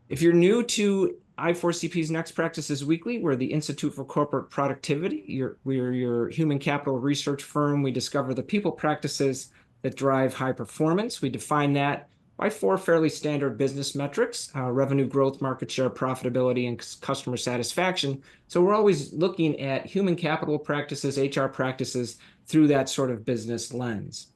If you're new to I4CP's Next Practices Weekly, we're the Institute for Corporate Productivity. We're your human capital research firm. We discover the people practices that drive high performance. We define that by four fairly standard business metrics: revenue growth, market share, profitability, and customer satisfaction. So we're always looking at human capital practices, HR practices through that sort of business lens.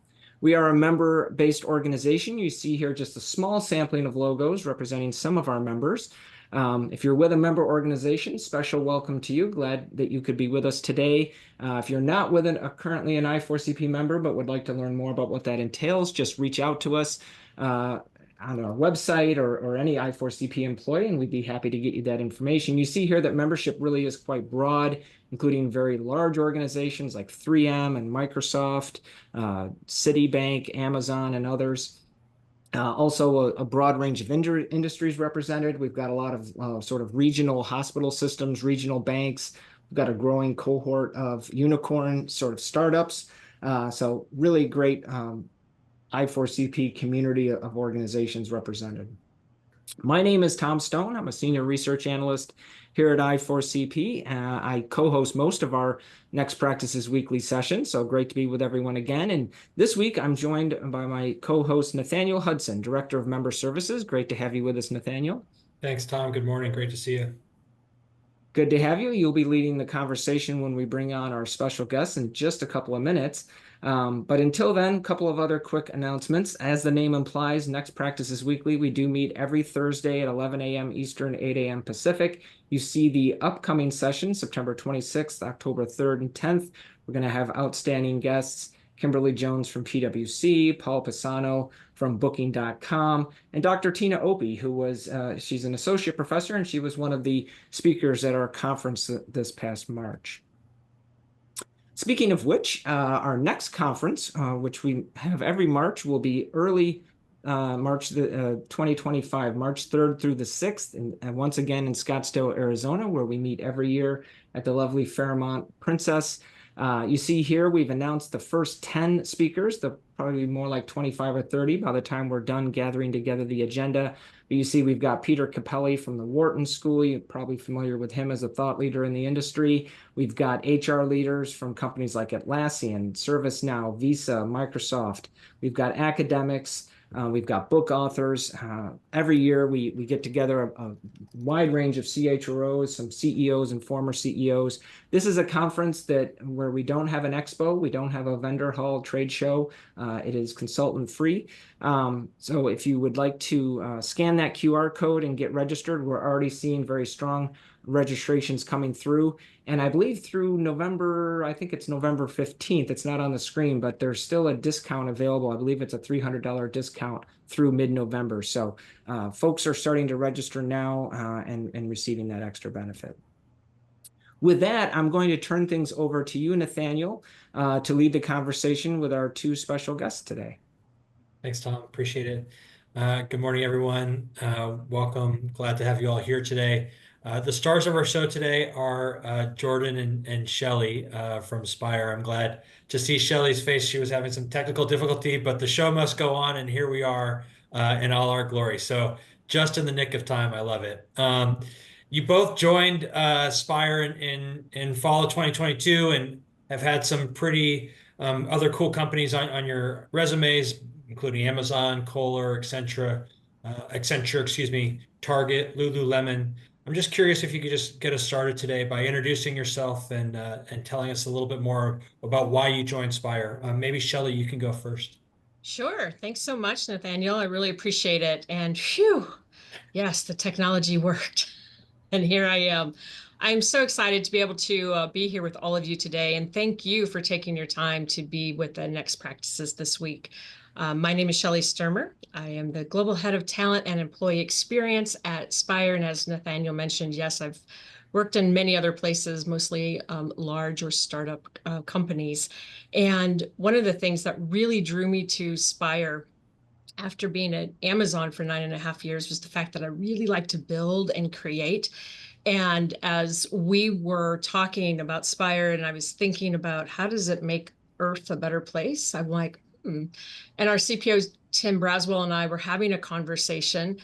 We are a member-based organization. You see here just a small sampling of logos representing some of our members. If you're with a member organization, special welcome to you. Glad that you could be with us today. If you're not with currently an I4CP member but would like to learn more about what that entails, just reach out to us on our website or any I4CP employee, and we'd be happy to get you that information. You see here that membership really is quite broad, including very large organizations like 3M and Microsoft, Citibank, Amazon, and others. Also a broad range of industries represented. We've got a lot of sort of regional hospital systems, regional banks. We've got a growing cohort of unicorn sort of startups. So really great I4CP community of organizations represented. My name is Tom Stone. I'm a senior research analyst here at I4CP. I co-host most of our Next Practices Weekly sessions, so great to be with everyone again. And this week, I'm joined by my co-host, Nathaniel Hudson, Director of Member Services. Great to have you with us, Nathaniel. Thanks, Tom. Good morning. Great to see you. Good to have you. You'll be leading the conversation when we bring on our special guests in just a couple of minutes. But until then, a couple of other quick announcements. As the name implies, Next Practices Weekly, we do meet every Thursday at 11 a.m. Eastern, 8 a.m. Pacific. You see the upcoming session, September 26th, October 3rd, and 10th. We're going to have outstanding guests: Kimberly Jones from PwC, Paul Pisano from Booking.com, and Dr. Tina Opie, who was, she's an associate professor, and she was one of the speakers at our conference this past March. Speaking of which, our next conference, which we have every March, will be early March 2025, March 3rd through the 6th, and once again in Scottsdale, Arizona, where we meet every year at the lovely Fairmont Princess. You see here, we've announced the first 10 speakers. There'll probably be more like 25 or 30 by the time we're done gathering together the agenda. But you see, we've got Peter Capelli from the Wharton School. You're probably familiar with him as a thought leader in the industry. We've got HR leaders from companies like Atlassian, ServiceNow, Visa, Microsoft. We've got academics. We've got book authors. Every year we get together a wide range of CHROs, some CEOs and former CEOs. This is a conference where we don't have an expo, we don't have a vendor hall trade show. It is consultant free. So if you would like to scan that QR code and get registered, we're already seeing very strong registrations coming through. And I believe through November, I think it's November 15th, it's not on the screen, but there's still a discount available. I believe it's a $300 discount through mid-November. So folks are starting to register now and receiving that extra benefit. With that, I'm going to turn things over to you, Nathaniel, to lead the conversation with our two special guests today. Thanks, Tom. Appreciate it. Good morning, everyone. Welcome. Glad to have you all here today. The stars of our show today are Jordan and Shellie from Spire. I'm glad to see Shellie's face. She was having some technical difficulty, but the show must go on, and here we are in all our glory. So just in the nick of time. I love it. You both joined Spire in fall of 2022 and have had some pretty other cool companies on your resumes, including Amazon, Kohler, Accenture, Target, Lululemon. I'm just curious if you could just get us started today by introducing yourself and telling us a little bit more about why you joined Spire. Maybe Shellie, you can go first. Sure. Thanks so much, Nathaniel. I really appreciate it. And phew, yes, the technology worked. And here I am. I'm so excited to be able to be here with all of you today. And thank you for taking your time to be with the Next Practices this week. My name is Shellie Sturmer. I am the Global Head of Talent and Employee Experience at Spire. And as Nathaniel mentioned, yes, I've worked in many other places, mostly large or startup companies. And one of the things that really drew me to Spire after being at Amazon for 9.5 years was the fact that I really like to build and create. And as we were talking about Spire and I was thinking about how does it make Earth a better place, I'm like, And our CPO, Tim Braswell, and I were having a conversation.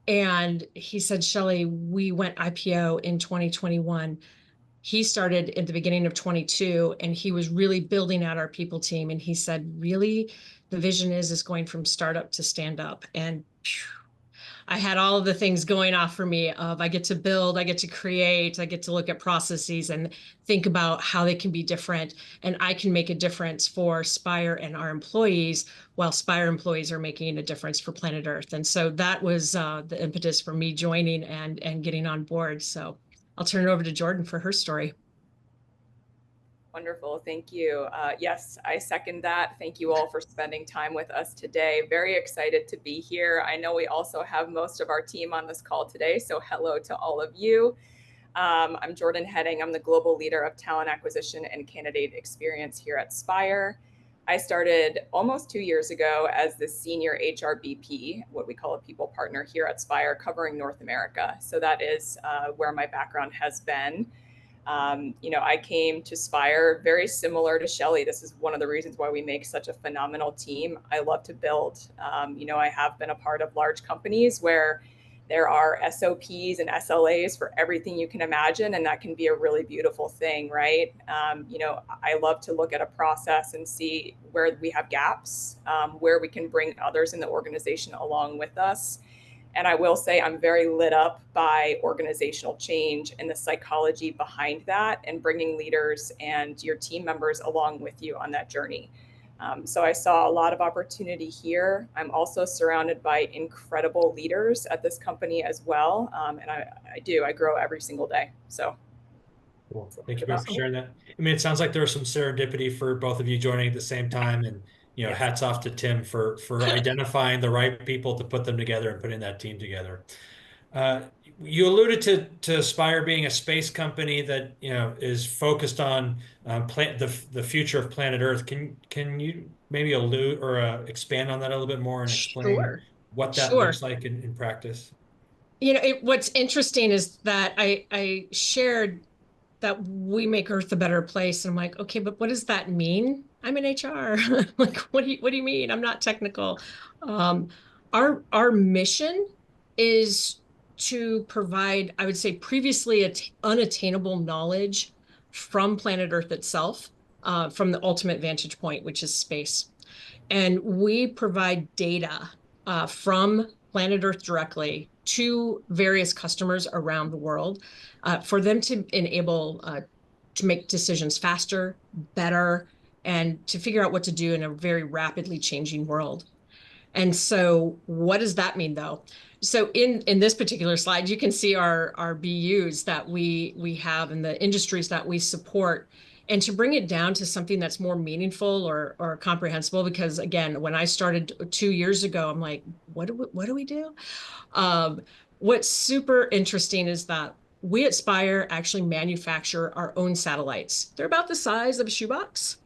And he said, Shellie, we went IPO in 2021. He started at the beginning of 22, and he was really building out our people team. And he said, really, the vision is going from startup to stand up. And I had all of the things going off for me of I get to build, I get to create, I get to look at processes and think about how they can be different. And I can make a difference for Spire and our employees while Spire employees are making a difference for planet Earth. And so that was the impetus for me joining and getting on board. So I'll turn it over to Jordan for her story. Wonderful. Thank you. Yes, I second that. Thank you all for spending time with us today. Very excited to be here. I know we also have most of our team on this call today, so hello to all of you. I'm Jordan Hedding. I'm the global leader of talent acquisition and candidate experience here at Spire. I started almost 2 years ago as the senior HR BP, what we call a people partner here at Spire, covering North America. So that is where my background has been. I came to Spire very similar to Shellie. This is one of the reasons why we make such a phenomenal team. I love to build. I have been a part of large companies where there are SOPs and SLAs for everything you can imagine, and that can be a really beautiful thing, right? I love to look at a process and see where we have gaps, where we can bring others in the organization along with us. And I will say I'm very lit up by organizational change and the psychology behind that, and bringing leaders and your team members along with you on that journey. So I saw a lot of opportunity here. I'm also surrounded by incredible leaders at this company as well. And I grow every single day. So cool. Thank you both for sharing that. I mean, it sounds like there was some serendipity for both of you joining at the same time, and Yes. hats off to Tim for identifying the right people to put them together and putting that team together. You alluded to Spire being a space company that is focused on the future of planet Earth. Can you maybe allude or expand on that a little bit more and explain what that looks like in practice? What's interesting is that I shared that we make Earth a better place. And I'm like, okay, but what does that mean? I'm in HR. Like, what do you mean? I'm not technical. Our mission is to provide, I would say, previously unattainable knowledge from planet Earth itself, from the ultimate vantage point, which is space. And we provide data from planet Earth directly to various customers around the world for them to enable to make decisions faster, better, and to figure out what to do in a very rapidly changing world. And so what does that mean, though? So in this particular slide, you can see our BUs that we have and the industries that we support. And to bring it down to something that's more meaningful or comprehensible, because again, when I started 2 years ago, I'm like, what do we do? What's super interesting is that we at Spire actually manufacture our own satellites. They're about the size of a shoebox,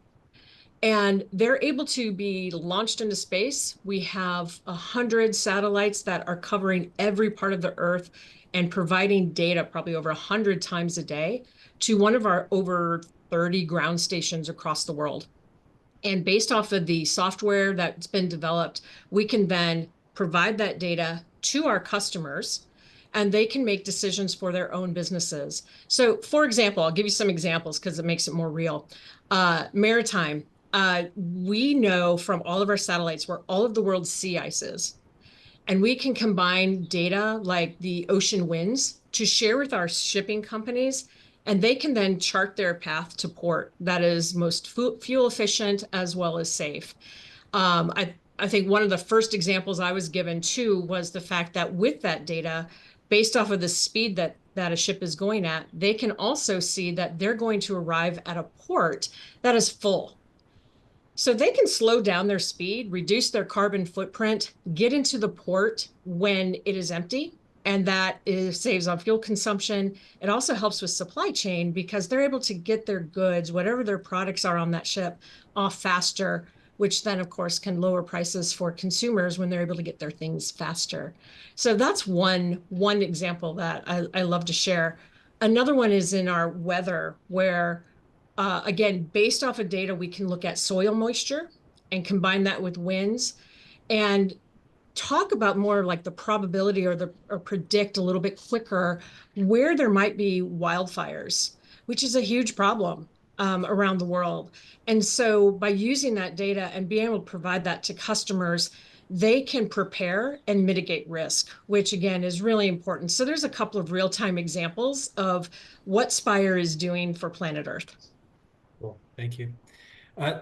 and they're able to be launched into space. We have 100 satellites that are covering every part of the Earth and providing data probably over 100 times a day to one of our over 30 ground stations across the world. And based off of the software that's been developed, we can then provide that data to our customers, and they can make decisions for their own businesses. So for example, I'll give you some examples because it makes it more real. Maritime, we know from all of our satellites where all of the world's sea ice is. And we can combine data like the ocean winds to share with our shipping companies, and they can then chart their path to port that is most fuel efficient as well as safe. I think one of the first examples I was given too was the fact that with that data, based off of the speed that a ship is going at, they can also see that they're going to arrive at a port that is full. So they can slow down their speed, reduce their carbon footprint, get into the port when it is empty, and that saves on fuel consumption. It also helps with supply chain because they're able to get their goods, whatever their products are on that ship, off faster, which then, of course, can lower prices for consumers when they're able to get their things faster. So that's one example that I love to share. Another one is in our weather, where, again, based off of data, we can look at soil moisture and combine that with winds. And talk about more like the probability or predict a little bit quicker where there might be wildfires, which is a huge problem around the world. And so by using that data and being able to provide that to customers, they can prepare and mitigate risk, which again is really important. So there's a couple of real-time examples of what Spire is doing for planet Earth. Cool. Thank you.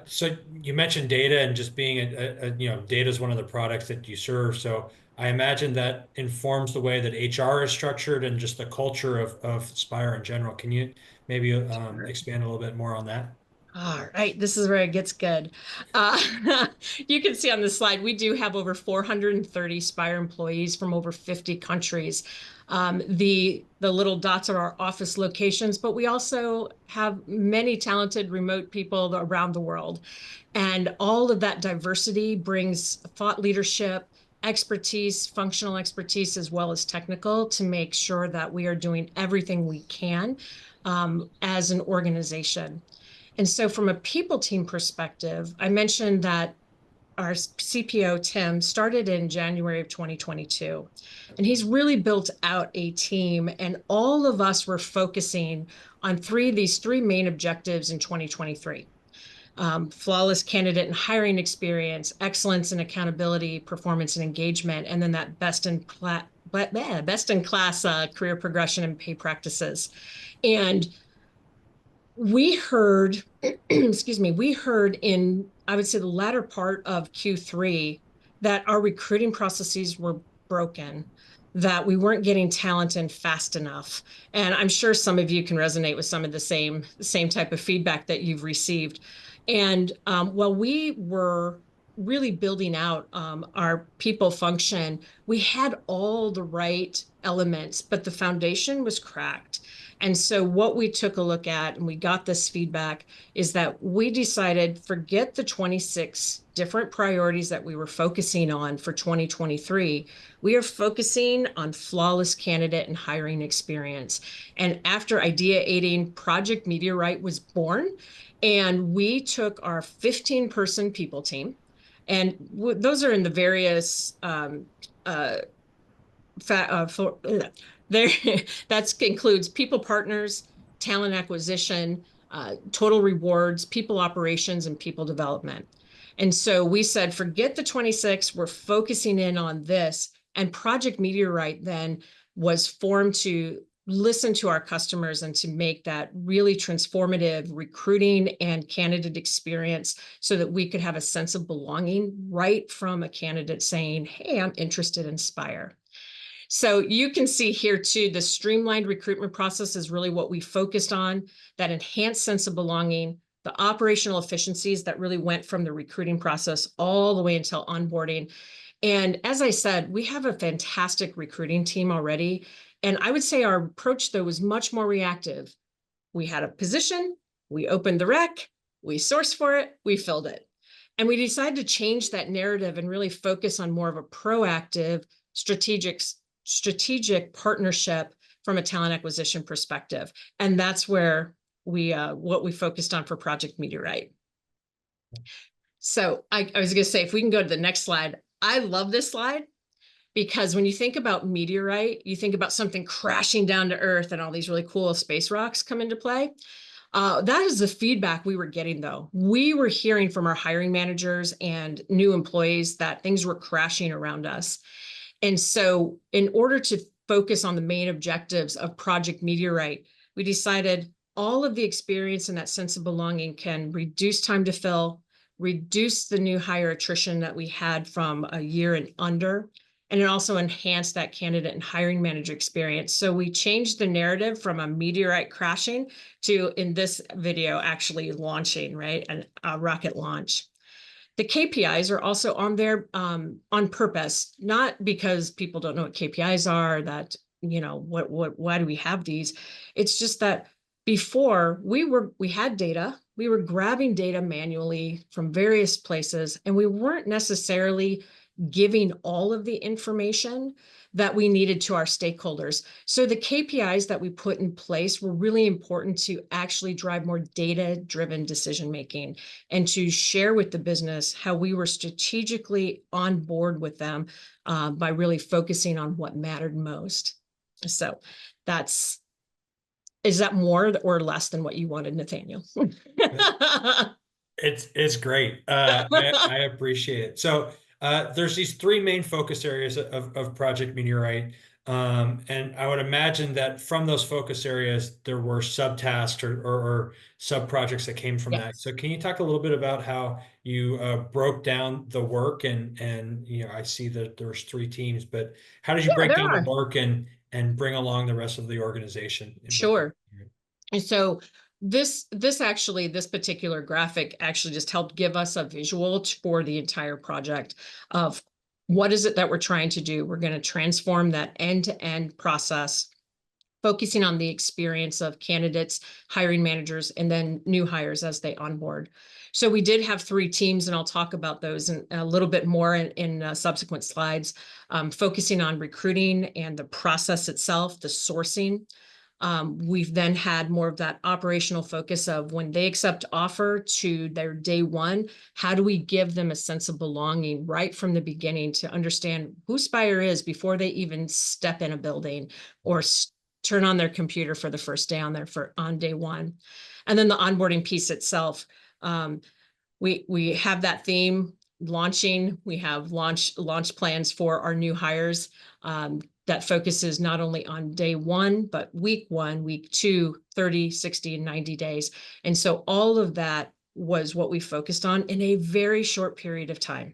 So you mentioned data and just being data is one of the products that you serve. So I imagine that informs the way that HR is structured and just the culture of Spire in general. Can you maybe expand a little bit more on that? All right, this is where it gets good. You can see on the slide, we do have over 430 Spire employees from over 50 countries. The little dots are our office locations, but we also have many talented remote people around the world. And all of that diversity brings thought leadership, expertise, functional expertise, as well as technical, to make sure that we are doing everything we can as an organization. And so from a people team perspective, I mentioned that our CPO, Tim, started in January of 2022, and he's really built out a team, and all of us were focusing on these three main objectives in 2023. Flawless candidate and hiring experience, excellence and accountability, performance and engagement, and then that best-in-class career progression and pay practices. And we heard, we heard in, I would say, the latter part of Q3 that our recruiting processes were broken, that we weren't getting talent in fast enough. And I'm sure some of you can resonate with some of the same type of feedback that you've received. And while we were really building out our people function, we had all the right elements, but the foundation was cracked. And so what we took a look at, and we got this feedback, is that we decided, forget the 26 different priorities that we were focusing on for 2023. We are focusing on flawless candidate and hiring experience. And after ideating, Project Meteorite was born, and we took our 15-person people team, and those are in the various that includes people partners, talent acquisition, total rewards, people operations, and people development. And so we said, forget the 26, we're focusing in on this. And Project Meteorite then was formed to listen to our customers and to make that really transformative recruiting and candidate experience so that we could have a sense of belonging right from a candidate saying, hey, I'm interested in Spire. So you can see here too, the streamlined recruitment process is really what we focused on, that enhanced sense of belonging, the operational efficiencies that really went from the recruiting process all the way until onboarding. And as I said, we have a fantastic recruiting team already. And I would say our approach, though, was much more reactive. We had a position, we opened the rec, we sourced for it, we filled it. And we decided to change that narrative and really focus on more of a proactive, strategic partnership from a talent acquisition perspective. And that's where what we focused on for Project Meteorite. So I was going to say, if we can go to the next slide, I love this slide because when you think about meteorite, you think about something crashing down to Earth and all these really cool space rocks come into play. That is the feedback we were getting, though. We were hearing from our hiring managers and new employees that things were crashing around us. And so in order to focus on the main objectives of Project Meteorite, we decided all of the experience and that sense of belonging can reduce time to fill, reduce the new hire attrition that we had from a year and under, and it also enhanced that candidate and hiring manager experience. So we changed the narrative from a meteorite crashing to, in this video, actually launching, right? A rocket launch. The KPIs are also on there on purpose, not because people don't know what KPIs are, that, you know, why do we have these? It's just that before we had data, we were grabbing data manually from various places, and we weren't necessarily giving all of the information that we needed to our stakeholders. So the KPIs that we put in place were really important to actually drive more data-driven decision-making and to share with the business how we were strategically on board with them by really focusing on what mattered most. So is that more or less than what you wanted, Nathaniel? It's great. I appreciate it. So there's these three main focus areas of Project Meteorite. And I would imagine that from those focus areas, there were subtasks or sub-projects that came from that. So can you talk a little bit about how you broke down the work and I see that there's 3 teams, but how did you break down the work and bring along the rest of the organization? Sure. And so this particular graphic actually just helped give us a visual for the entire project of what is it that we're trying to do. We're going to transform that end-to-end process, focusing on the experience of candidates, hiring managers, and then new hires as they onboard. So we did have 3 teams, and I'll talk about those in a little bit more in subsequent slides, focusing on recruiting and the process itself, the sourcing. We've then had more of that operational focus of when they accept offer to their day one, how do we give them a sense of belonging right from the beginning to understand who Spire is before they even step in a building or turn on their computer for the first day on day one. And then the onboarding piece itself. We have that theme launching. We have launch plans for our new hires. That focuses not only on day one, but week 1, week 2, 30, 60, and 90 days. And so all of that was what we focused on in a very short period of time.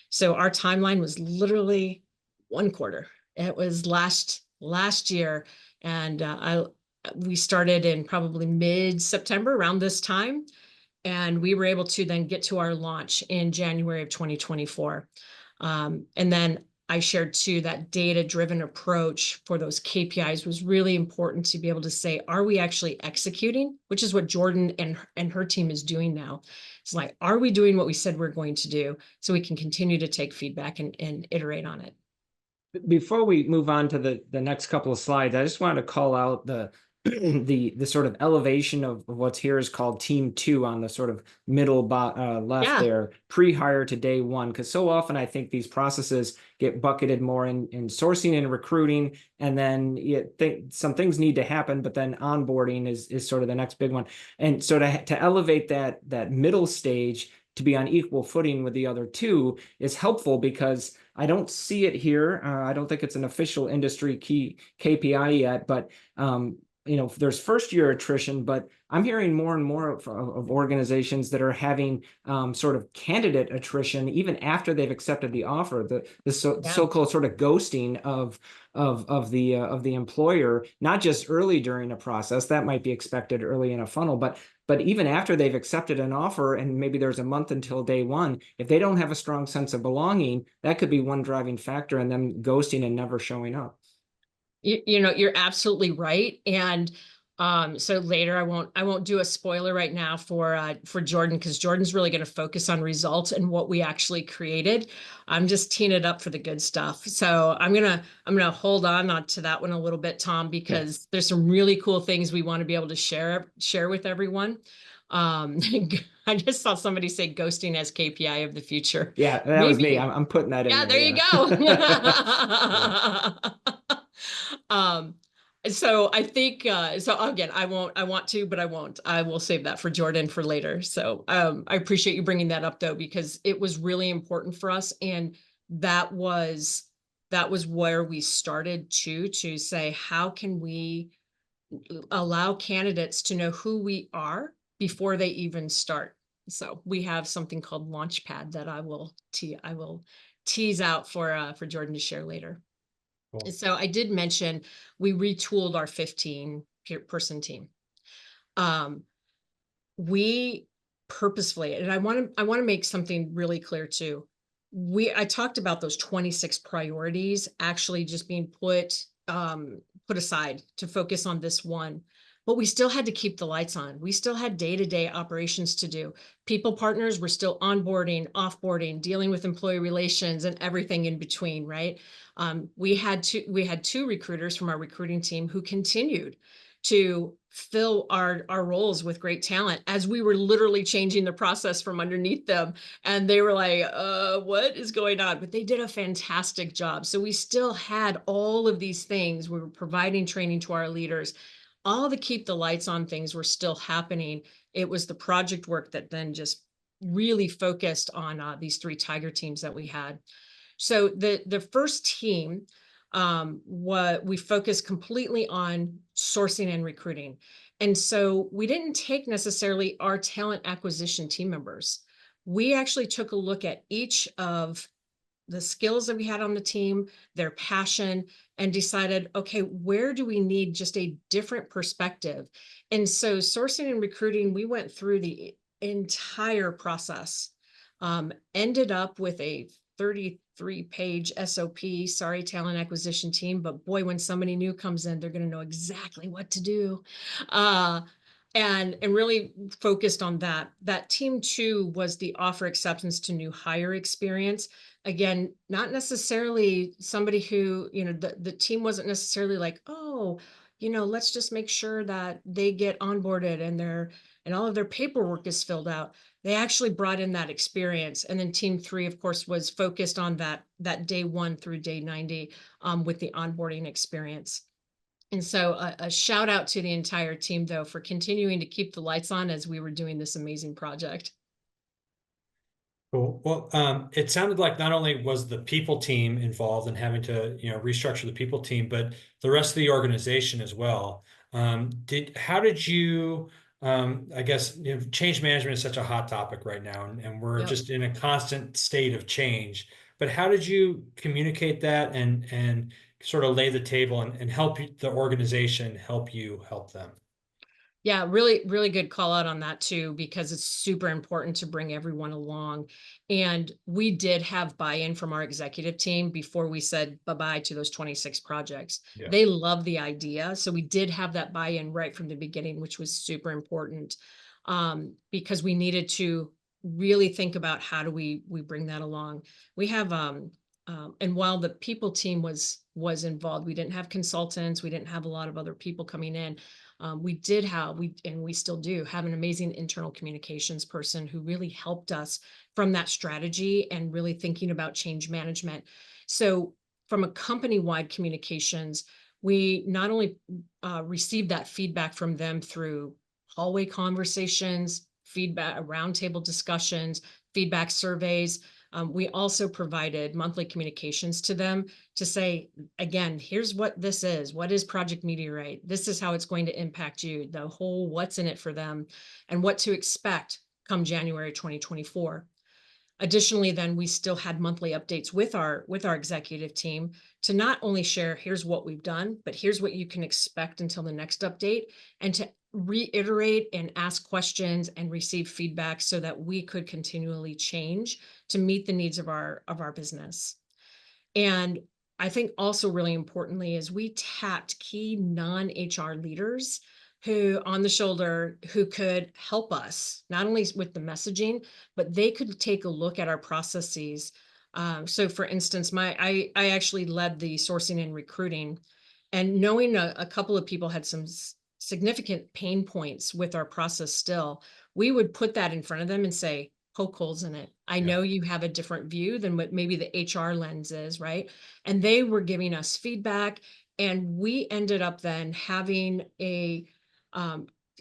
So our timeline was literally 1 quarter. It was last year. And we started in probably mid-September around this time. And we were able to then get to our launch in January of 2024. And then I shared too that data-driven approach for those KPIs was really important to be able to say, are we actually executing? Which is what Jordan and her team is doing now. It's like, are we doing what we said we're going to do so we can continue to take feedback and iterate on it? Before we move on to the next couple of slides, I just wanted to call out the sort of elevation of what's here is called Team 2 on the sort of middle left there, pre-hire to day one, because so often I think these processes get bucketed more in sourcing and recruiting, and then some things need to happen, but then onboarding is sort of the next big one. And so to elevate that middle stage to be on equal footing with the other 2 is helpful, because I don't see it here. I don't think it's an official industry key KPI yet, but there's first-year attrition, but I'm hearing more and more of organizations that are having sort of candidate attrition even after they've accepted the offer. The so-called sort of ghosting of the employer, not just early during a process that might be expected early in a funnel, but even after they've accepted an offer and maybe there's a month until day one, if they don't have a strong sense of belonging, that could be one driving factor in them ghosting and never showing up. You're absolutely right. And so later I won't do a spoiler right now for Jordan, because Jordan's really going to focus on results and what we actually created. I'm just teeing it up for the good stuff. So I'm gonna hold on to that one a little bit, Tom, because there's some really cool things we want to be able to share with everyone. I just saw somebody say ghosting as KPI of the future. Yeah, that was me. I'm putting that in. Yeah, there you go. So I think, so again, I want to, but I won't. I will save that for Jordan for later. So I appreciate you bringing that up though, because it was really important for us. And that was where we started to say, how can we allow candidates to know who we are before they even start? So we have something called Launchpad that I will tease out for Jordan to share later. Cool. So I did mention we retooled our 15-person team. We purposefully, and I want to make something really clear too. I talked about those 26 priorities actually just being put aside to focus on this one. But we still had to keep the lights on. We still had day-to-day operations to do. People partners were still onboarding, offboarding, dealing with employee relations and everything in between, right? We had two recruiters from our recruiting team who continued to fill our roles with great talent as we were literally changing the process from underneath them. And they were like, what is going on? But they did a fantastic job. So we still had all of these things. We were providing training to our leaders. All the keep the lights on things were still happening. It was the project work that then just really focused on these 3 Tiger teams that we had. So the first team, we focused completely on sourcing and recruiting. And so we didn't take necessarily our talent acquisition team members. We actually took a look at each of the skills that we had on the team, their passion, and decided, okay, where do we need just a different perspective? And so sourcing and recruiting, we went through the entire process, ended up with a 33-page SOP, sorry, talent acquisition team, but boy, when somebody new comes in, they're going to know exactly what to do. And really focused on that. That team 2 was the offer acceptance to new hire experience. Again, not necessarily somebody who, the team wasn't necessarily like, oh, let's just make sure that they get onboarded and all of their paperwork is filled out. They actually brought in that experience. And then team 3, of course, was focused on that day 1 through day 90 with the onboarding experience. And so a shout out to the entire team, though, for continuing to keep the lights on as we were doing this amazing project. Cool. Well, it sounded like not only was the people team involved in having to, restructure the people team, but the rest of the organization as well. How did you, I guess, change management is such a hot topic right now, and we're just in a constant state of change. But how did you communicate that and sort of lay the table and help the organization help you help them? Yeah, really, really good call out on that too, because it's super important to bring everyone along. And we did have buy-in from our executive team before we said bye-bye to those 26 projects. Yeah. They love the idea. So we did have that buy-in right from the beginning, which was super important, because we needed to really think about how do we bring that along. We have, and while the people team was involved, we didn't have consultants, we didn't have a lot of other people coming in. We did have, and we still do have an amazing internal communications person who really helped us from that strategy and really thinking about change management. So from a company-wide communications, we not only received that feedback from them through hallway conversations, feedback, roundtable discussions, feedback surveys. We also provided monthly communications to them to say, again, here's what this is. What is Project Meteorite? This is how it's going to impact you, the whole what's in it for them and what to expect come January 2024. Additionally, then we still had monthly updates with our executive team to not only share, here's what we've done, but here's what you can expect until the next update, and to reiterate and ask questions and receive feedback so that we could continually change to meet the needs of our business. And I think also really importantly is we tapped key non-HR leaders who on the shoulder who could help us not only with the messaging, but they could take a look at our processes. So for instance, I actually led the sourcing and recruiting, and knowing a couple of people had some significant pain points with our process still, we would put that in front of them and say, poke holes in it. I know you have a different view than what maybe the HR lens is, right? And they were giving us feedback, and we ended up then having a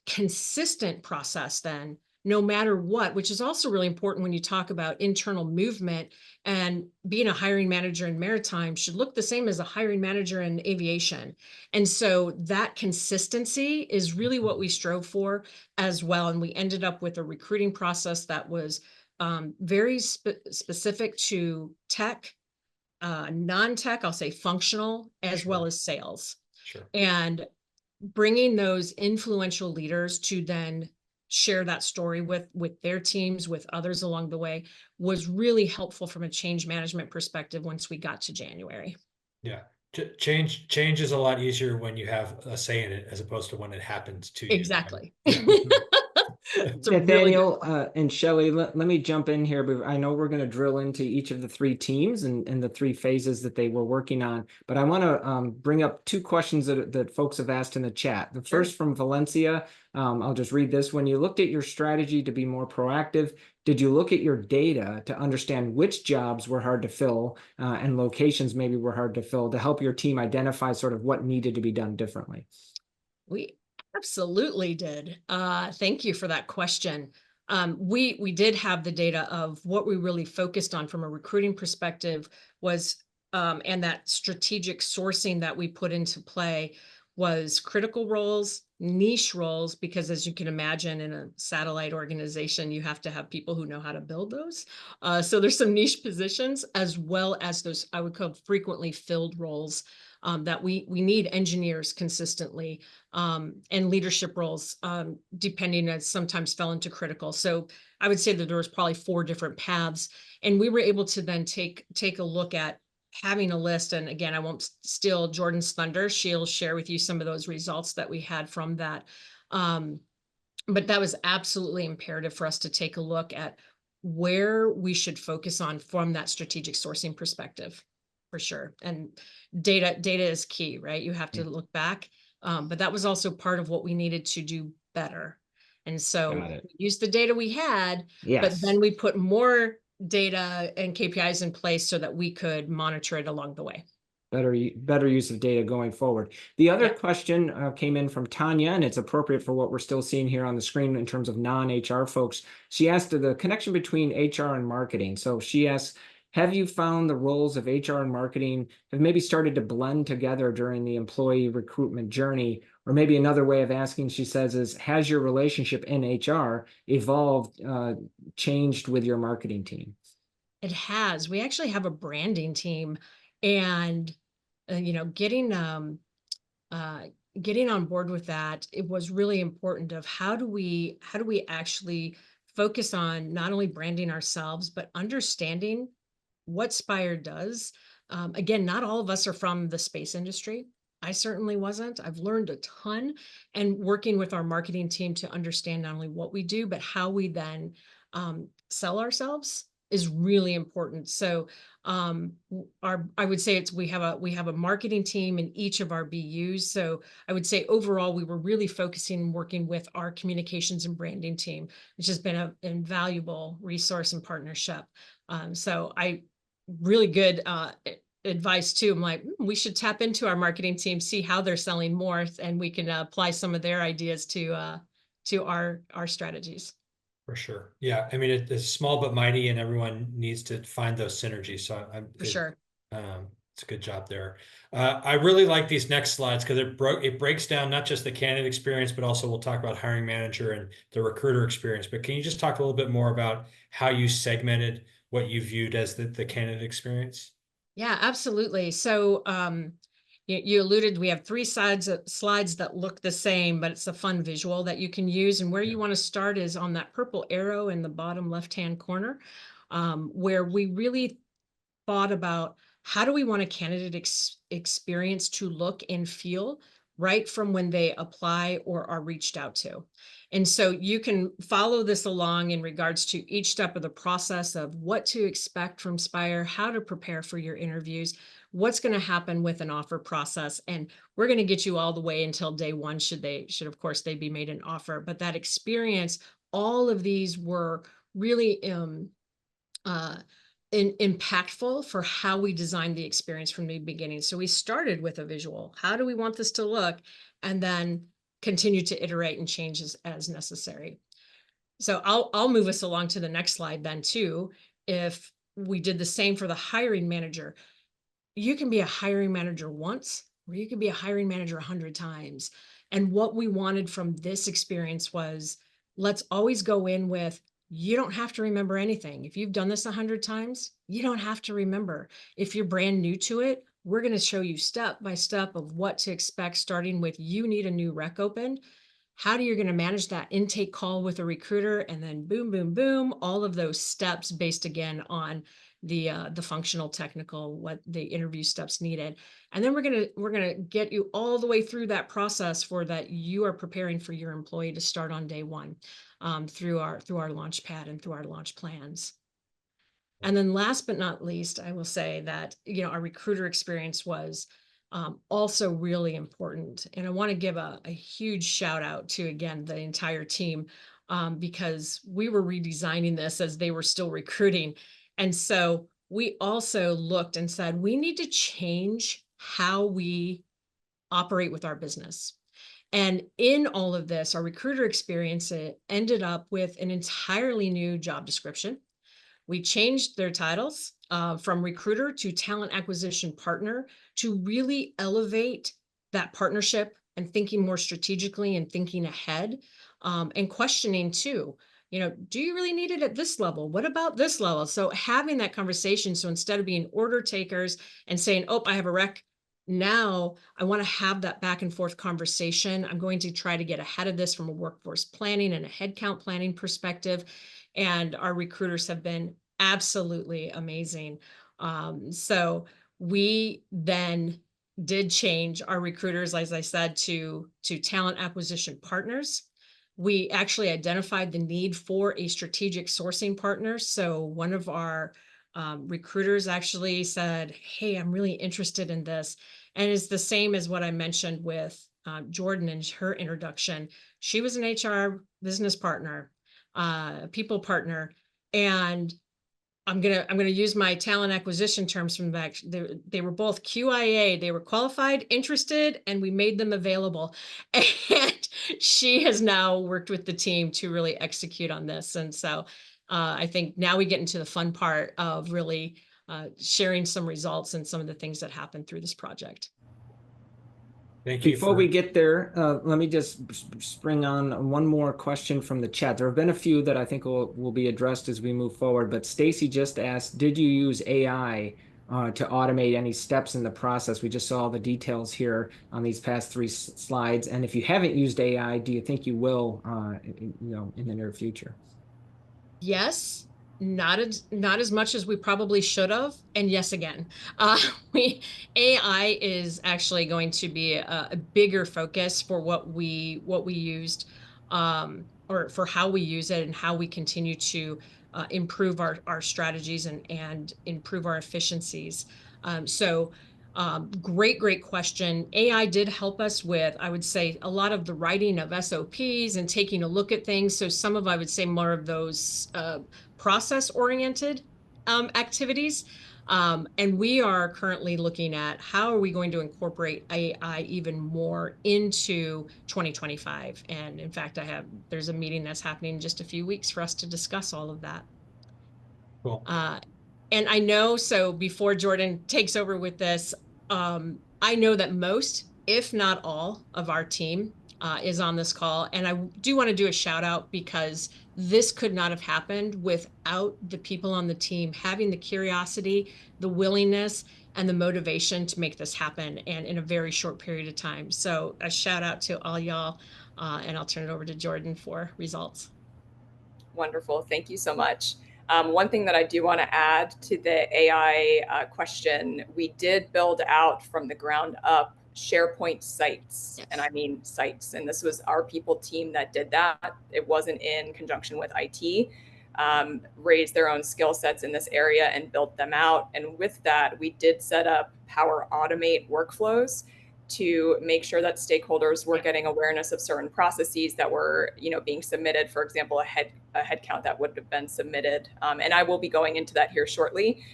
consistent process then, no matter what, which is also really important when you talk about internal movement, and being a hiring manager in maritime should look the same as a hiring manager in aviation. And so that consistency is really what we strove for as well. And we ended up with a recruiting process that was very specific to tech, non-tech, I'll say functional, as well as sales. Sure. And bringing those influential leaders to then share that story with their teams, with others along the way, was really helpful from a change management perspective once we got to January. Yeah. Change is a lot easier when you have a say in it as opposed to when it happens to you. Exactly. Yeah. It's a really good. Nathaniel and Shellie, let me jump in here, but I know we're going to drill into each of the three teams and the three phases that they were working on. But I want to bring up two questions that folks have asked in the chat. The Sure. first from Valencia, I'll just read this. When you looked at your strategy to be more proactive, did you look at your data to understand which jobs were hard to fill and locations maybe were hard to fill to help your team identify sort of what needed to be done differently? We absolutely did. Thank you for that question. We did have the data of what we really focused on from a recruiting perspective was, and that strategic sourcing that we put into play was critical roles, niche roles, because as you can imagine in a satellite organization, you have to have people who know how to build those. So there's some niche positions as well as those I would call frequently filled roles that we need engineers consistently and leadership roles, depending as sometimes fell into critical. So I would say that there was probably 4 different paths, and we were able to then take a look at having a list. And again, I won't steal Jordan's thunder. She'll share with you some of those results that we had from that. But that was absolutely imperative for us to take a look at where we should focus on from that strategic sourcing perspective, for sure. And data is key, right? You have to look back. But that was also part of what we needed to do better. And so we used the data we had, but then we put more data and KPIs in place so that we could monitor it along the way. Better use of data going forward. The other question came in from Tanya, and it's appropriate for what we're still seeing here on the screen in terms of non-HR folks. She asked the connection between HR and marketing. So she asks, have you found the roles of HR and marketing have maybe started to blend together during the employee recruitment journey? Or maybe another way of asking, she says, is has your relationship in HR evolved, changed with your marketing team? It has. We actually have a branding team, and getting on board with that, it was really important of how do we actually focus on not only branding ourselves, but understanding what Spire does. Again, not all of us are from the space industry. I certainly wasn't. I've learned a ton, and working with our marketing team to understand not only what we do, but how we then sell ourselves is really important. So I would say we have a marketing team in each of our BUs. So I would say overall, we were really focusing and working with our communications and branding team, which has been an invaluable resource and partnership. So I really good advice too. I'm like, we should tap into our marketing team, see how they're selling more, and we can apply some of their ideas to our strategies. For sure. Yeah. I mean, it's small but mighty, and everyone needs to find those synergies. So For sure. It's a good job there. I really like these next slides because it breaks down not just the candidate experience, but also we'll talk about hiring manager and the recruiter experience. But can you just talk a little bit more about how you segmented what you viewed as the candidate experience? Yeah, absolutely. So you alluded, we have 3 slides that look the same, but it's a fun visual that you can use. And where you want to start is on that purple arrow in the bottom left-hand corner, where we really thought about how do we want a candidate experience to look and feel right from when they apply or are reached out to. And so you can follow this along in regards to each step of the process of what to expect from Spire, how to prepare for your interviews, what's going to happen with an offer process. And we're going to get you all the way until day 1, should of course they be made an offer. But that experience, all of these were really impactful for how we designed the experience from the beginning. So we started with a visual. How do we want this to look? And then continue to iterate and change as necessary. So I'll move us along to the next slide then too. If we did the same for the hiring manager, you can be a hiring manager once, or you can be a hiring manager 100 times. And what we wanted from this experience was, let's always go in with, you don't have to remember anything. If you've done this 100 times, you don't have to remember. If you're brand new to it, we're going to show you step by step of what to expect, starting with you need a new rec open. How are you going to manage that intake call with a recruiter? And then boom, boom, boom, all of those steps based again on the functional, technical, what the interview steps needed. And then we're gonna get you all the way through that process for that you are preparing for your employee to start on day one, through our launch pad and through our launch plans. And then last but not least, I will say that, our recruiter experience was also really important. And I want to give a huge shout out to, again, the entire team, because we were redesigning this as they were still recruiting. And so we also looked and said, we need to change how we operate with our business. And in all of this, our recruiter experience ended up with an entirely new job description. We changed their titles from recruiter to talent acquisition partner to really elevate that partnership and thinking more strategically and thinking ahead, and questioning too. Do you really need it at this level? What about this level? So having that conversation. So instead of being order takers and saying, oh, I have a rec, now I want to have that back and forth conversation. I'm going to try to get ahead of this from a workforce planning and a headcount planning perspective. And our recruiters have been absolutely amazing. So we then did change our recruiters, as I said, to talent acquisition partners. We actually identified the need for a strategic sourcing partner. So one of our recruiters actually said, hey, I'm really interested in this. And it's the same as what I mentioned with Jordan in her introduction. She was an HR business partner, people partner, and I'm gonna use my talent acquisition terms from back. They were both QIA. They were qualified, interested, and we made them available. And she has now worked with the team to really execute on this. And so I think now we get into the fun part of really sharing some results and some of the things that happened through this project. Thank you. Before we get there, let me just spring on one more question from the chat. There have been a few that I think will be addressed as we move forward, but Stacy just asked, did you use AI to automate any steps in the process? We just saw the details here on these past three slides. And if you haven't used AI, do you think you will, in the near future? Yes, not as much as we probably should have, and yes again. AI is actually going to be a bigger focus for what we used, or for how we use it and how we continue to improve our strategies and improve our efficiencies. Great question. AI did help us with, I would say, a lot of the writing of SOPs and taking a look at things. So some of, I would say, more of those process-oriented activities. And we are currently looking at how are we going to incorporate AI even more into 2025. And in fact, there's a meeting that's happening in just a few weeks for us to discuss all of that. Cool. And I know, so before Jordan takes over with this, I know that most, if not all, of our team is on this call. And I do want to do a shout out because this could not have happened without the people on the team having the curiosity, the willingness, and the motivation to make this happen, and in a very short period of time. So a shout out to all y'all, and I'll turn it over to Jordan for results. Wonderful. Thank you so much. One thing that I do want to add to the AI question, we did build out from the ground up SharePoint sites. Yes. And I mean sites. And this was our people team that did that. It wasn't in conjunction with IT. Raised their own skill sets in this area and built them out. And with that, we did set up Power Automate workflows to make sure that stakeholders were getting awareness of certain processes that were, being submitted. For example, a head count that would have been submitted. And I will be going into that here shortly.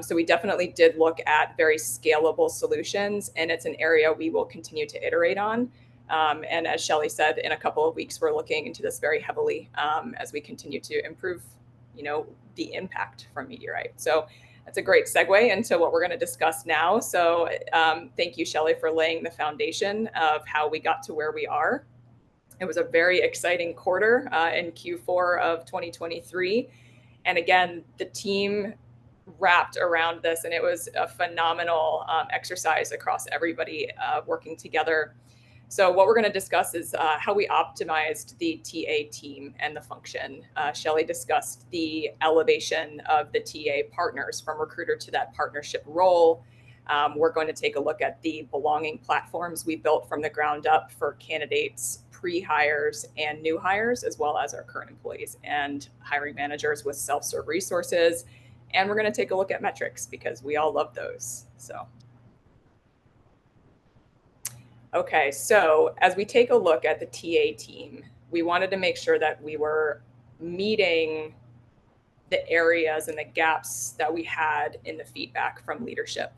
So we definitely did look at very scalable solutions, and it's an area we will continue to iterate on. And as Shellie said, in a couple of weeks, we're looking into this very heavily as we continue to improve, the impact from Meteorite. So that's a great segue into what we're going to discuss now. So thank you, Shellie, for laying the foundation of how we got to where we are. It was a very exciting quarter in Q4 of 2023. And again, the team wrapped around this, and it was a phenomenal exercise across everybody working together. So what we're going to discuss is how we optimized the TA team and the function. Shellie discussed the elevation of the TA partners from recruiter to that partnership role. We're going to take a look at the belonging platforms we built from the ground up for candidates, pre-hires and new hires, as well as our current employees and hiring managers with self-serve resources. And we're going to take a look at metrics because we all love those. So, okay, so as we take a look at the TA team, we wanted to make sure that we were meeting the areas and the gaps that we had in the feedback from leadership.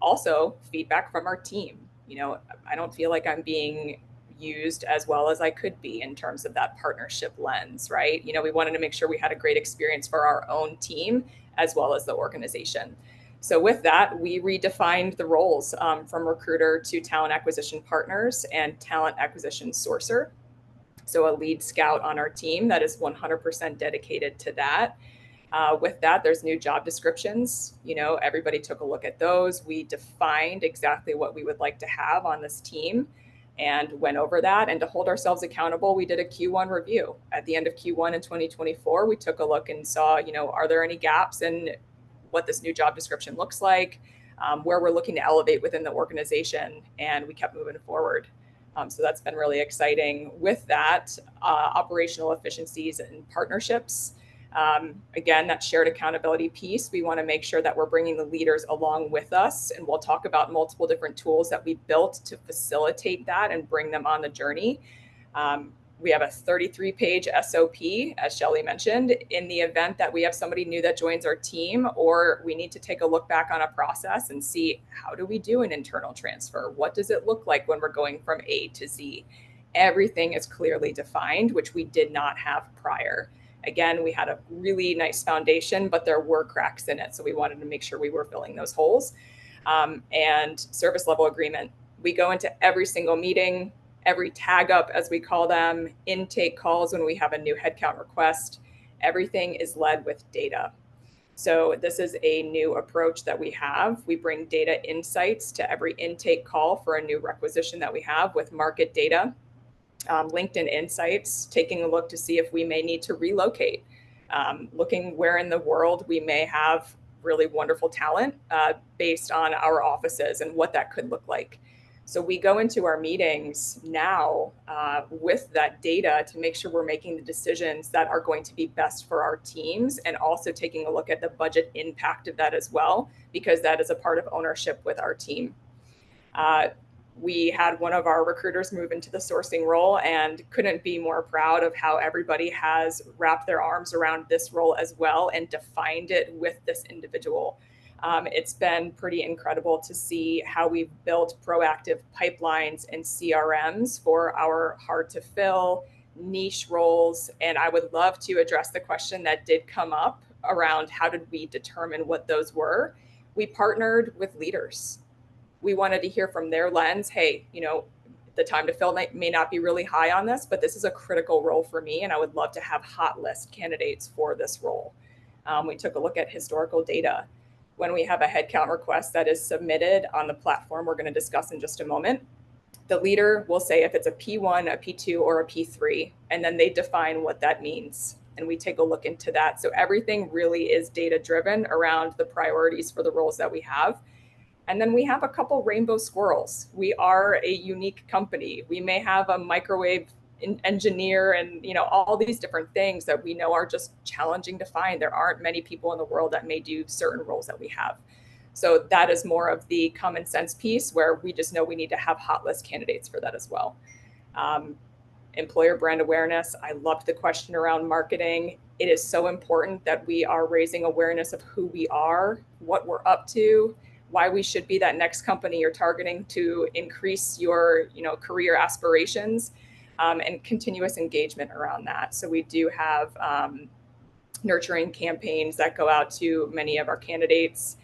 Also, feedback from our team. You know, I don't feel like I'm being used as well as I could be in terms of that partnership lens, right? You know, we wanted to make sure we had a great experience for our own team as well as the organization. So with that, we redefined the roles from recruiter to talent acquisition partners and talent acquisition sourcer. So a lead scout on our team that is 100% dedicated to that. With that, there's new job descriptions. You know, everybody took a look at those. We defined exactly what we would like to have on this team and went over that. And to hold ourselves accountable, we did a Q1 review. At the end of Q1 in 2024, we took a look and saw, you know, are there any gaps in what this new job description looks like, where we're looking to elevate within the organization, and we kept moving forward. So that's been really exciting. With that, operational efficiencies and partnerships. Again, that shared accountability piece, we want to make sure that we're bringing the leaders along with us. And we'll talk about multiple different tools that we built to facilitate that and bring them on the journey. We have a 33-page SOP, as Shellie mentioned, in the event that we have somebody new that joins our team, or we need to take a look back on a process and see, how do we do an internal transfer? What does it look like when we're going from A to Z? Everything is clearly defined, which we did not have prior. Again, we had a really nice foundation, but there were cracks in it. So we wanted to make sure we were filling those holes. And service level agreement. We go into every single meeting, every tag up, as we call them, intake calls when we have a new headcount request. Everything is led with data. So this is a new approach that we have. We bring data insights to every intake call for a new requisition that we have with market data. LinkedIn Insights, taking a look to see if we may need to relocate, looking where in the world we may have really wonderful talent based on our offices and what that could look like. So we go into our meetings now with that data to make sure we're making the decisions that are going to be best for our teams, and also taking a look at the budget impact of that as well, because that is a part of ownership with our team. We had one of our recruiters move into the sourcing role and couldn't be more proud of how everybody has wrapped their arms around this role as well and defined it with this individual. It's been pretty incredible to see how we've built proactive pipelines and CRMs for our hard to fill niche roles. And I would love to address the question that did come up around how did we determine what those were? We partnered with leaders. We wanted to hear from their lens, hey, you know, the time to fill may not be really high on this, but this is a critical role for me, and I would love to have hot list candidates for this role. We took a look at historical data. When we have a headcount request that is submitted on the platform we're going to discuss in just a moment, the leader will say if it's a P1, a P2, or a P3, and then they define what that means. And we take a look into that. So everything really is data driven around the priorities for the roles that we have. And then we have a couple rainbow squirrels. We are a unique company. We may have a microwave engineer and, you know, all these different things that we know are just challenging to find. There aren't many people in the world that may do certain roles that we have. So that is more of the common sense piece where we just know we need to have hot list candidates for that as well. Employer brand awareness. I loved the question around marketing. It is so important that we are raising awareness of who we are, what we're up to, why we should be that next company you're targeting to increase your, you know, career aspirations, and continuous engagement around that. So we do have nurturing campaigns that go out to many of our candidates.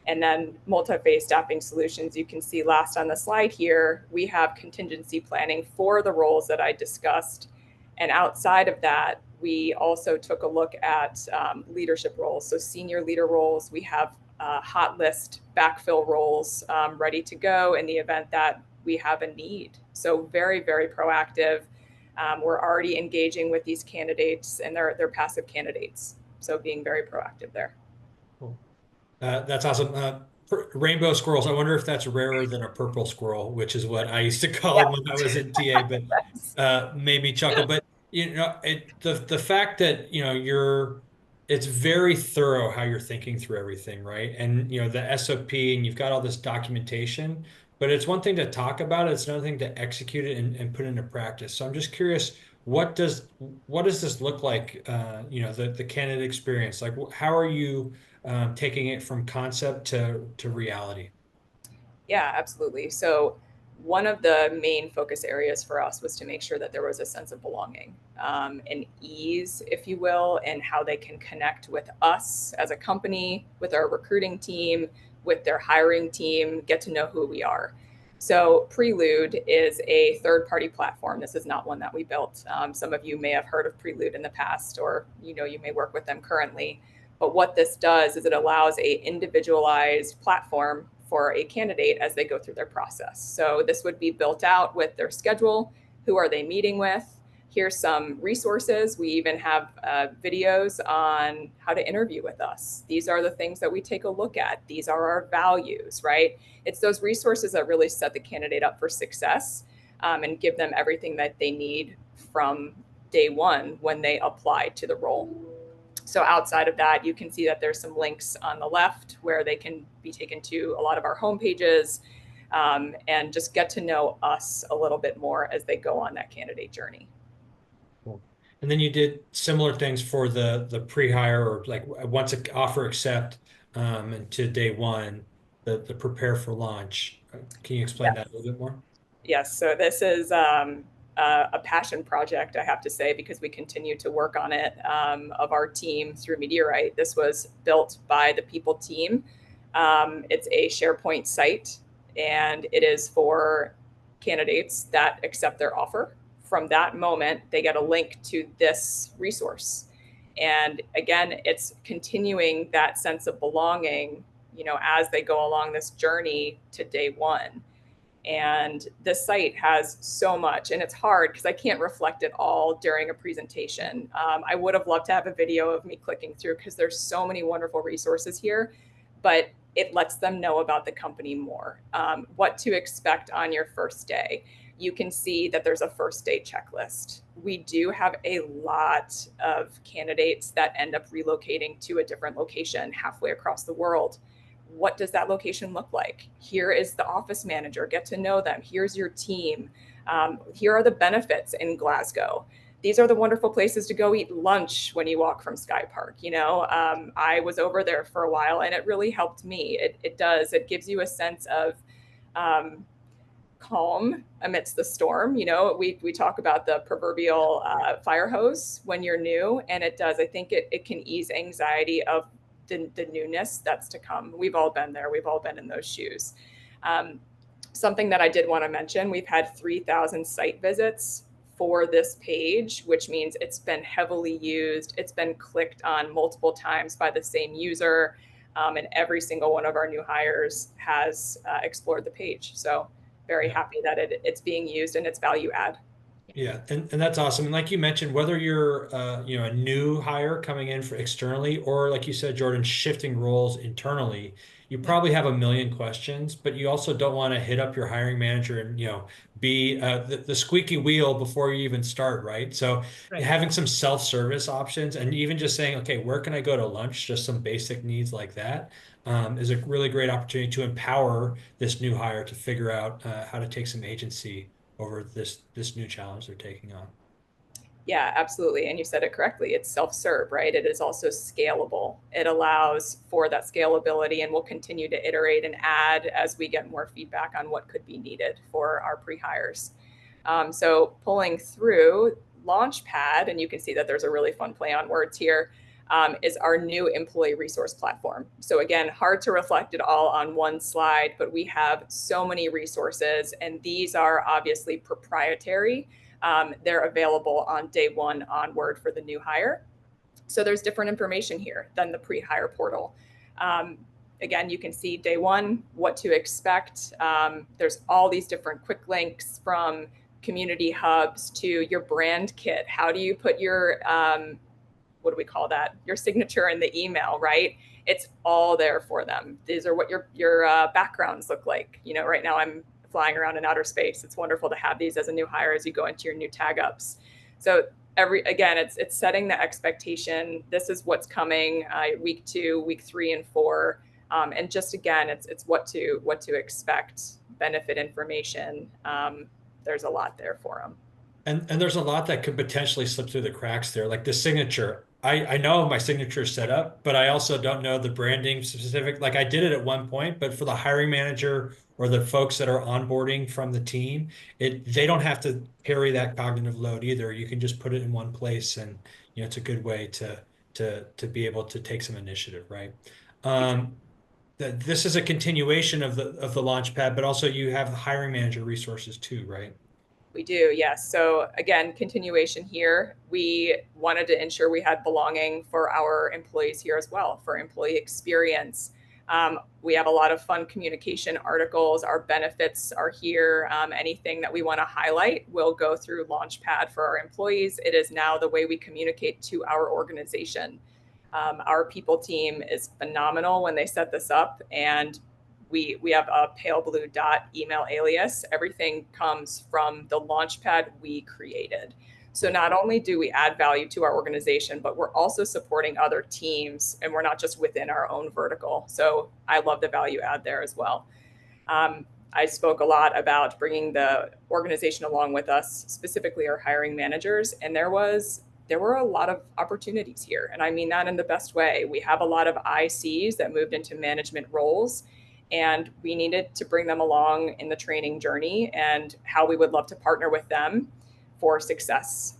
And then multi-phase staffing solutions, you can see last on the slide here, we have contingency planning for the roles that I discussed. And outside of that, we also took a look at leadership roles. So senior leader roles, we have hot list backfill roles ready to go in the event that we have a need. So very, very proactive. We're already engaging with these candidates, and they're passive candidates. So being very proactive there. Cool. That's awesome. Rainbow squirrels. I wonder if that's rarer than a purple squirrel, which is what I used to call them when I was in TA, but made me chuckle. But the fact that it's very thorough how you're thinking through everything, right? And the SOP, and you've got all this documentation, but it's one thing to talk about it, it's another thing to execute it and put into practice. So I'm just curious, what does this look like? The candidate experience. Like, how are you taking it from concept to reality? Yeah, absolutely. So one of the main focus areas for us was to make sure that there was a sense of belonging, and ease, if you will, and how they can connect with us as a company, with our recruiting team, with their hiring team, get to know who we are. So Prelude is a third-party platform. This is not one that we built. Some of you may have heard of Prelude in the past, or you may work with them currently. But what this does is it allows a individualized platform for a candidate as they go through their process. So this would be built out with their schedule. Who are they meeting with? Here's some resources. We even have videos on how to interview with us. These are the things that we take a look at. These are our values, right? It's those resources that really set the candidate up for success, and give them everything that they need from day one when they apply to the role. So outside of that, you can see that there's some links on the left where they can be taken to a lot of our homepages, and just get to know us a little bit more as they go on that candidate journey. Cool. And then you did similar things for the pre-hire, or like once an offer accept, and to day one, the prepare for launch. Can you explain that a little bit more? Yes, so this is a passion project, I have to say, because we continue to work on it, of our team through Meteorite. This was built by the people team. It's a SharePoint site, and it is for candidates that accept their offer. From that moment, they get a link to this resource. And again, it's continuing that sense of belonging, as they go along this journey to day one. And the site has so much, and it's hard because I can't reflect it all during a presentation. I would have loved to have a video of me clicking through, because there's so many wonderful resources here, but it lets them know about the company more, what to expect on your first day. You can see that there's a first day checklist. We do have a lot of candidates that end up relocating to a different location halfway across the world. What does that location look like? Here is the office manager, get to know them. Here's your team. Here are the benefits in Glasgow. These are the wonderful places to go eat lunch when you walk from Sky Park. I was over there for a while, and it really helped me. It gives you a sense of calm amidst the storm. We talk about the proverbial fire hose when you're new, and it does. I think it can ease anxiety of the newness that's to come. We've all been there. We've all been in those shoes. Something that I did want to mention, we've had 3,000 site visits for this page, which means it's been heavily used. It's been clicked on multiple times by the same user, and every single one of our new hires has explored the page. So very happy that it's being used and it's value add. Yeah, and that's awesome. And like you mentioned, whether you're a new hire coming in for externally, or like you said, Jordan, shifting roles internally, you probably have a million questions, but you also don't want to hit up your hiring manager and be the squeaky wheel before you even start, right? So Right. having some self-service options, and even just saying, okay, where can I go to lunch? Just some basic needs like that, is a really great opportunity to empower this new hire to figure out how to take some agency over this new challenge they're taking on. Yeah, absolutely. And you said it correctly. It's self-serve, right? It is also scalable. It allows for that scalability, and we'll continue to iterate and add as we get more feedback on what could be needed for our pre-hires. So pulling through Launchpad, and you can see that there's a really fun play on words here, is our new employee resource platform. So again, hard to reflect it all on one slide, but we have so many resources, and these are obviously proprietary. They're available on day one onward for the new hire. So there's different information here than the pre-hire portal. again, you can see day one, what to expect. There's all these different quick links from community hubs to your brand kit. How do you put your, what do we call that? Your signature in the email, right? It's all there for them. These are what your backgrounds look like. You know, right now I'm flying around in outer space. It's wonderful to have these as a new hire as you go into your new tag ups. So again, it's setting the expectation. This is what's coming week 2, week 3, and 4. And just again, it's what to expect, benefit information. There's a lot there for them. And there's a lot that could potentially slip through the cracks there, like the signature. I know my signature is set up, but I also don't know the branding specific. Like I did it at one point, but for the hiring manager or the folks that are onboarding from the team, they don't have to carry that cognitive load either. You can just put it in one place, and it's a good way to be able to take some initiative, right? This is a continuation of the launch pad, but also you have the hiring manager resources too, right? We do, yes. So again, continuation here. We wanted to ensure we had belonging for our employees here as well, for employee experience. We have a lot of fun communication articles. Our benefits are here. Anything that we want to highlight will go through Launchpad for our employees. It is now the way we communicate to our organization. Our people team is phenomenal when they set this up, and we have a pale blue dot email alias. Everything comes from the Launchpad we created. So not only do we add value to our organization, but we're also supporting other teams, and we're not just within our own vertical. So I love the value add there as well. I spoke a lot about bringing the organization along with us, specifically our hiring managers, and there were a lot of opportunities here. And I mean that in the best way. We have a lot of ICs that moved into management roles, and we needed to bring them along in the training journey and how we would love to partner with them for success.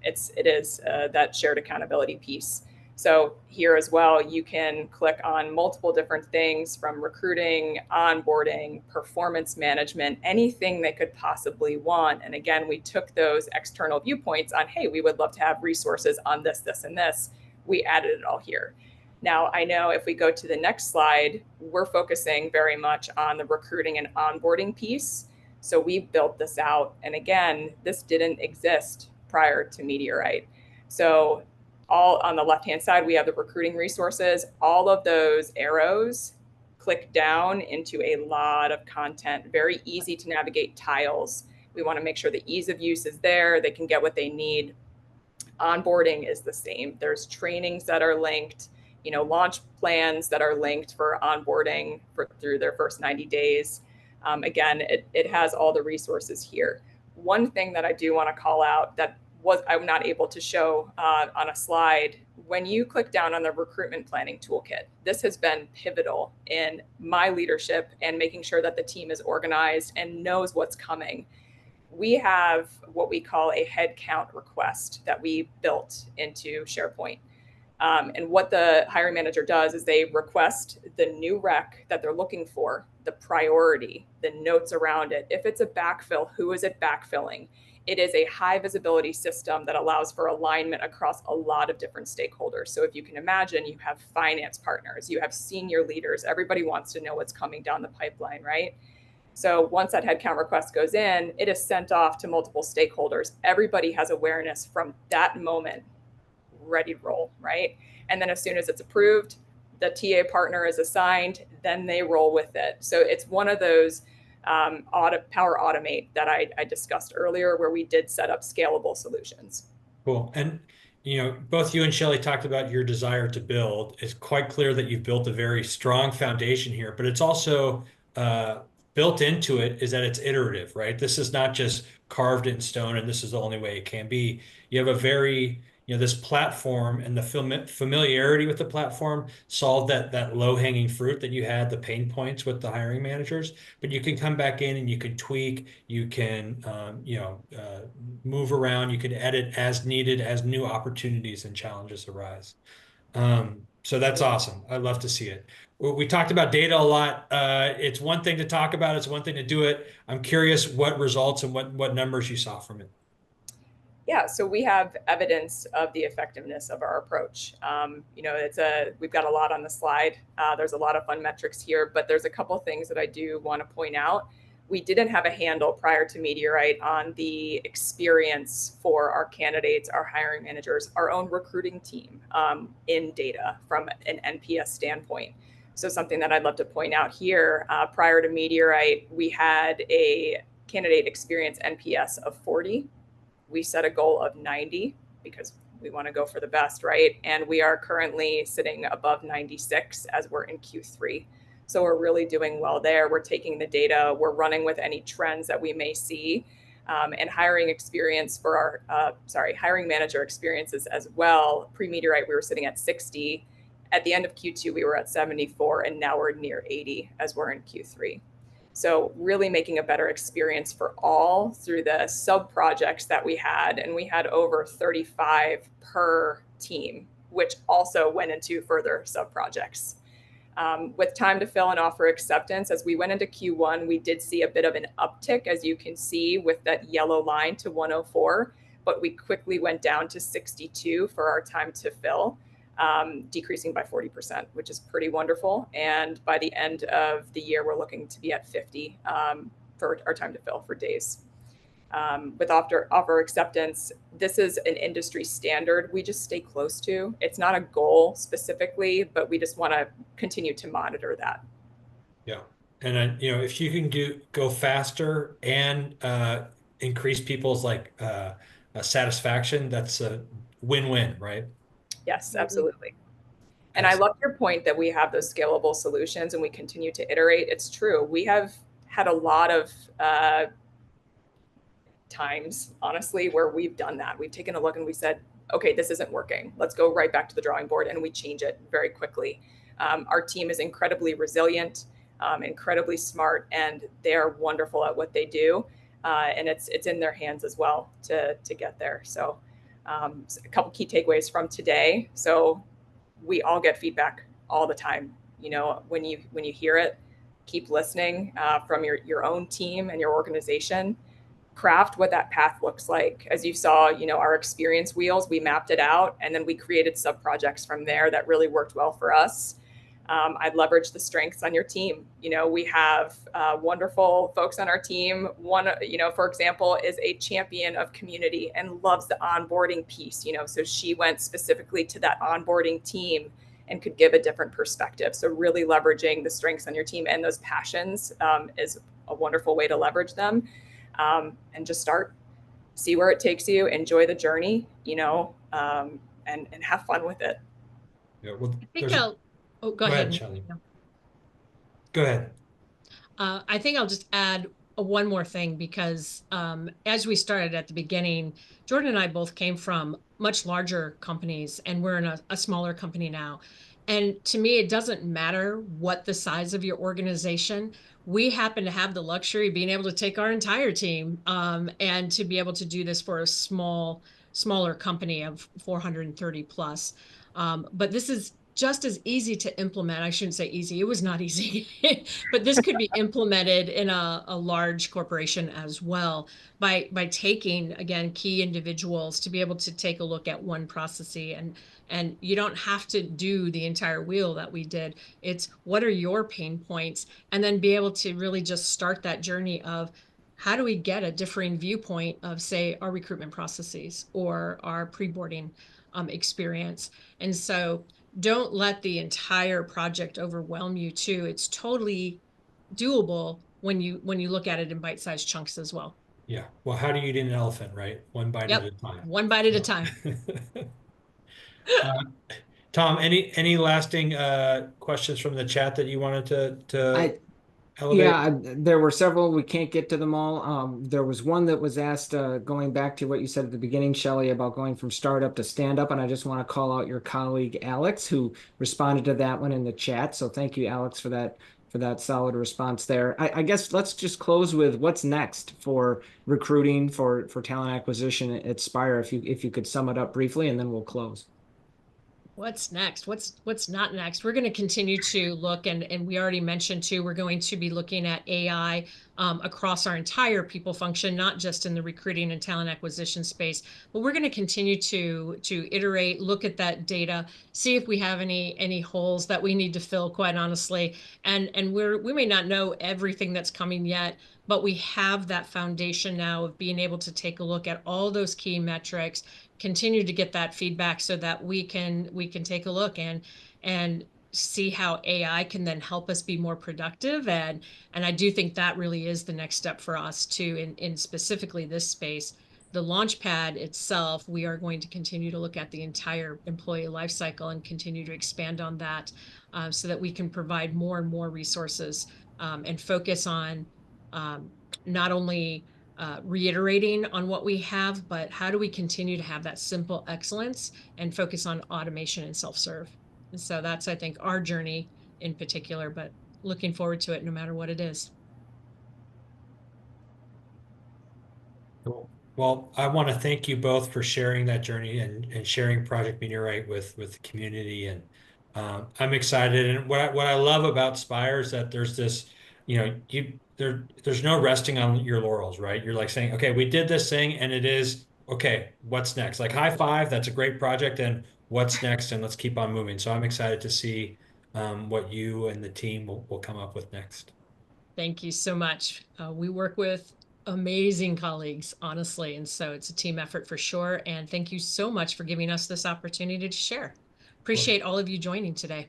It is that shared accountability piece. So here as well, you can click on multiple different things from recruiting, onboarding, performance management, anything they could possibly want. And again, we took those external viewpoints on, hey, we would love to have resources on this, this, and this. We added it all here. Now, I know if we go to the next slide, we're focusing very much on the recruiting and onboarding piece. So we built this out. And again, this didn't exist prior to Meteorite. So all on the left-hand side, we have the recruiting resources. All of those arrows click down into a lot of content, very easy to navigate tiles. We want to make sure the ease of use is there. They can get what they need. Onboarding is the same. There's trainings that are linked, launch plans that are linked for onboarding through their first 90 days. Again, it has all the resources here. One thing that I do want to call out that I'm not able to show on a slide, when you click down on the recruitment planning toolkit, this has been pivotal in my leadership and making sure that the team is organized and knows what's coming. We have what we call a headcount request that we built into SharePoint. And what the hiring manager does is they request the new rec that they're looking for, the priority, the notes around it. If it's a backfill, who is it backfilling? It is a high visibility system that allows for alignment across a lot of different stakeholders. So if you can imagine, you have finance partners, you have senior leaders, everybody wants to know what's coming down the pipeline, right? So once that headcount request goes in, it is sent off to multiple stakeholders. Everybody has awareness from that moment, ready to roll, right? And then as soon as it's approved, the TA partner is assigned, then they roll with it. So it's one of those Power Automate that I discussed earlier, where we did set up scalable solutions. Cool. And both you and Shellie talked about your desire to build. It's quite clear that you've built a very strong foundation here, but it's also built into it is that it's iterative, right? This is not just carved in stone and this is the only way it can be. You have a very this platform and the familiarity with the platform solved that low-hanging fruit that you had, the pain points with the hiring managers. But you can come back in and you can tweak, you can move around, you can edit as needed as new opportunities and challenges arise. So that's awesome. I love to see it. We talked about data a lot. It's one thing to talk about, it's one thing to do it. I'm curious what results and what numbers you saw from it. Yeah, so we have evidence of the effectiveness of our approach. We've got a lot on the slide. There's a lot of fun metrics here, but there's a couple things that I do want to point out. We didn't have a handle prior to Meteorite on the experience for our candidates, our hiring managers, our own recruiting team in data from an NPS standpoint. So something that I'd love to point out here, prior to Meteorite, we had a candidate experience NPS of 40. We set a goal of 90 because we want to go for the best, right? And we are currently sitting above 96 as we're in Q3. So we're really doing well there. We're taking the data, we're running with any trends that we may see, and hiring experience for our, hiring manager experiences as well. Pre-Meteorite, we were sitting at 60. At the end of Q2, we were at 74, and now we're near 80 as we're in Q3. So really making a better experience for all through the sub projects that we had. And we had over 35 per team, which also went into further sub projects. With time to fill and offer acceptance, as we went into Q1, we did see a bit of an uptick, as you can see with that yellow line to 104, but we quickly went down to 62 for our time to fill. Decreasing by 40%, which is pretty wonderful. And by the end of the year, we're looking to be at 50 for our time to fill for days. With offer acceptance, this is an industry standard we just stay close to. It's not a goal specifically, but we just want to continue to monitor that. Yeah. And if you can go faster and increase people's satisfaction, that's a win-win, right? Yes, absolutely. And I love your point that we have those scalable solutions and we continue to iterate. It's true. We have had a lot of times, honestly, where we've done that. We've taken a look and we said, okay, this isn't working. Let's go right back to the drawing board, and we change it very quickly. Our team is incredibly resilient, incredibly smart, and they are wonderful at what they do. And it's in their hands as well to get there. So a couple key takeaways from today. So we all get feedback all the time. When you hear it, keep listening from your own team and your organization. Craft what that path looks like. As you saw, our experience wheels, we mapped it out, and then we created sub projects from there that really worked well for us. I'd leverage the strengths on your team. We have wonderful folks on our team. One, for example, is a champion of community and loves the onboarding piece, so she went specifically to that onboarding team and could give a different perspective. So really leveraging the strengths on your team and those passions is a wonderful way to leverage them. And just see where it takes you, enjoy the journey, and have fun with it. Yeah, well, I think go ahead, Shellie. Go ahead. I think I'll just add one more thing, because as we started at the beginning, Jordan and I both came from much larger companies, and we're in a smaller company now. And to me, it doesn't matter what the size of your organization. We happen to have the luxury of being able to take our entire team and to be able to do this for a smaller company of 430 plus. But this is just as easy to implement. I shouldn't say easy. It was not easy, but this could be implemented in a large corporation as well by taking, again, key individuals to be able to take a look at one process. And you don't have to do the entire wheel that we did. It's what are your pain points? And then be able to really just start that journey of how do we get a differing viewpoint of, say, our recruitment processes or our pre-boarding experience. And so don't let the entire project overwhelm you too. It's totally doable when you look at it in bite-sized chunks as well. Yeah. Well, how do you eat an elephant, right? One bite at a time. One bite at a time. Tom, any lasting questions from the chat that you wanted to elevate? Yeah, there were several. We can't get to them all. There was one that was asked, going back to what you said at the beginning, Shellie, about going from startup to stand up. And I just want to call out your colleague, Alex, who responded to that one in the chat. So thank you, Alex, for that solid response there. I guess let's just close with what's next for recruiting, for talent acquisition at Spire. If you could sum it up briefly, and then we'll close. What's next? What's not next? We're going to continue to look, and we already mentioned too, we're going to be looking at AI across our entire people function, not just in the recruiting and talent acquisition space. But we're going to continue to iterate, look at that data, see if we have any holes that we need to fill, quite honestly. And we may not know everything that's coming yet, but we have that foundation now of being able to take a look at all those key metrics, continue to get that feedback so that we can take a look and see how AI can then help us be more productive. And I do think that really is the next step for us too, in specifically this space. The Launchpad itself, we are going to continue to look at the entire employee lifecycle and continue to expand on that, so that we can provide more and more resources, and focus on not only reiterating on what we have, but how do we continue to have that simple excellence and focus on automation and self-serve. And so that's, I think, our journey in particular, but looking forward to it no matter what it is. Cool. Well, I want to thank you both for sharing that journey and sharing Project Meteorite with the community. And I'm excited. And what I love about Spire is that there's this, there's no resting on your laurels, right? You're like saying, okay, we did this thing and it is, okay, what's next? Like high five, that's a great project. And what's next? And let's keep on moving. So I'm excited to see what you and the team will come up with next. Thank you so much. We work with amazing colleagues, honestly. And so it's a team effort for sure. And thank you so much for giving us this opportunity to share. Appreciate all of you joining today.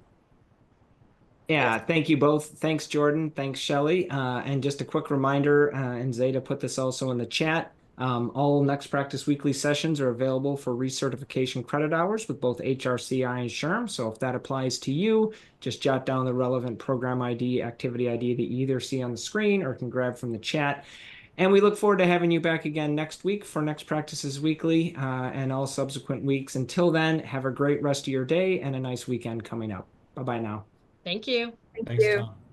Yeah, thank you both. Thanks, Jordan. Thanks, Shellie. And just a quick reminder, and Zeta put this also in the chat, all Next Practice Weekly sessions are available for recertification credit hours with both HRCI and SHRM. So if that applies to you, just jot down the relevant program ID, activity ID that you either see on the screen or can grab from the chat. And we look forward to having you back again next week for Next Practices Weekly, and all subsequent weeks. Until then, have a great rest of your day and a nice weekend coming up. Bye-bye now. Thank you. Thank Thanks, you. Tom.